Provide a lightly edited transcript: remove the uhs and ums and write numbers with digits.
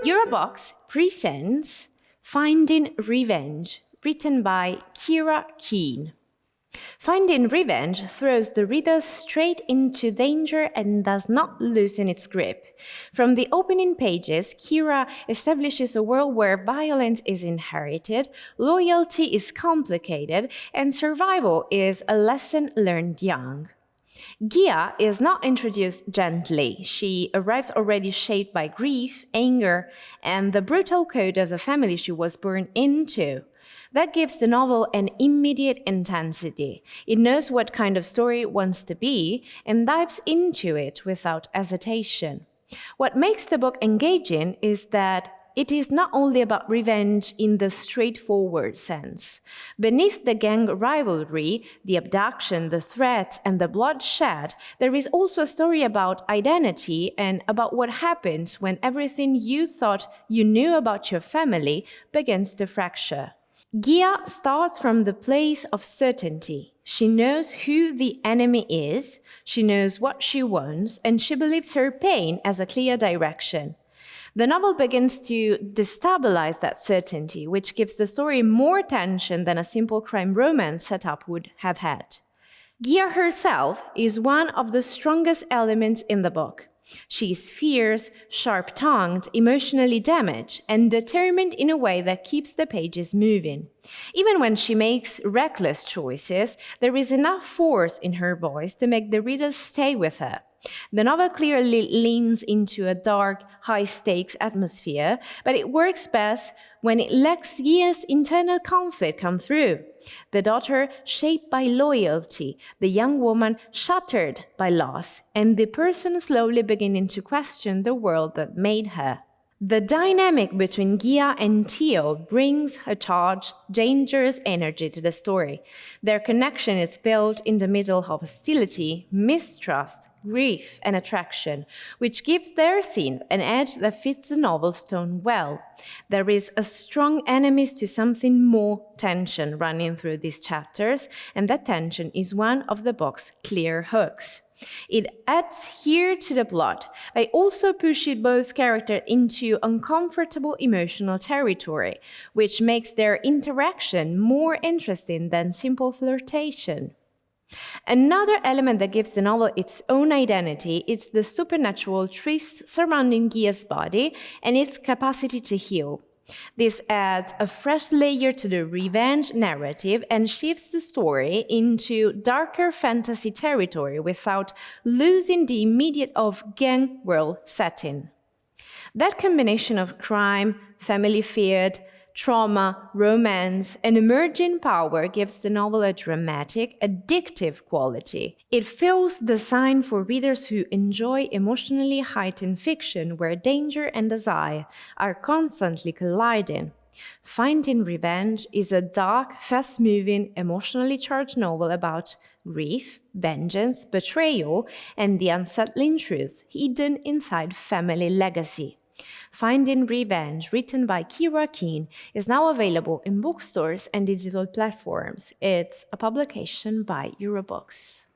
Eurobox presents Finding Revenge, written by Keira. Finding Revenge throws the reader straight into danger and does not loosen its grip. From the opening pages, Keira establishes a world where violence is inherited, loyalty is complicated, and survival is a lesson learned young. Gia is not introduced gently. She arrives already shaped by grief, anger, and the brutal code of the family she was born into. That gives the novel an immediate intensity. It knows what kind of story it wants to be and dives into it without hesitation. What makes the book engaging is that it is not only about revenge in the straightforward sense. Beneath the gang rivalry, the abduction, the threats, and the bloodshed, there is also a story about identity and about what happens when everything you thought you knew about your family begins to fracture. Gia starts from the place of certainty. She knows who the enemy is, she knows what she wants, and she believes her pain has a clear direction. The novel begins to destabilize that certainty, which gives the story more tension than a simple crime romance setup would have had. Gia herself is one of the strongest elements in the book. She is fierce, sharp-tongued, emotionally damaged, and determined in a way that keeps the pages moving. Even when she makes reckless choices, there is enough force in her voice to make the reader stay with her. The novel clearly leans into a dark, high-stakes atmosphere, but it works best when it lets Gia's internal conflict come through. The daughter shaped by loyalty, the young woman shattered by loss, and the person slowly beginning to question the world that made her. The dynamic between Gia and Theo brings a charged, dangerous energy to the story. Their connection is built in the middle of hostility, mistrust, grief, and attraction, which gives their scene an edge that fits the novel's tone well. There is a strong enemies to something more tension running through these chapters, and that tension is one of the book's clear hooks. It adds here to the plot, but also pushes both characters into uncomfortable emotional territory, which makes their interaction more interesting than simple flirtation. Another element that gives the novel its own identity is the supernatural twist surrounding Gia's body and its capacity to heal. This adds a fresh layer to the revenge narrative and shifts the story into darker fantasy territory without losing the immediate gang world setting. That combination of crime, family fear, trauma, romance, and emerging power gives the novel a dramatic, addictive quality. It feels designed for readers who enjoy emotionally heightened fiction where danger and desire are constantly colliding. Finding Revenge is a dark, fast-moving, emotionally charged novel about grief, vengeance, betrayal, and the unsettling truths hidden inside family legacy. Finding Revenge, written by Keira, is now available in bookstores and digital platforms. It's a publication by Eurobox.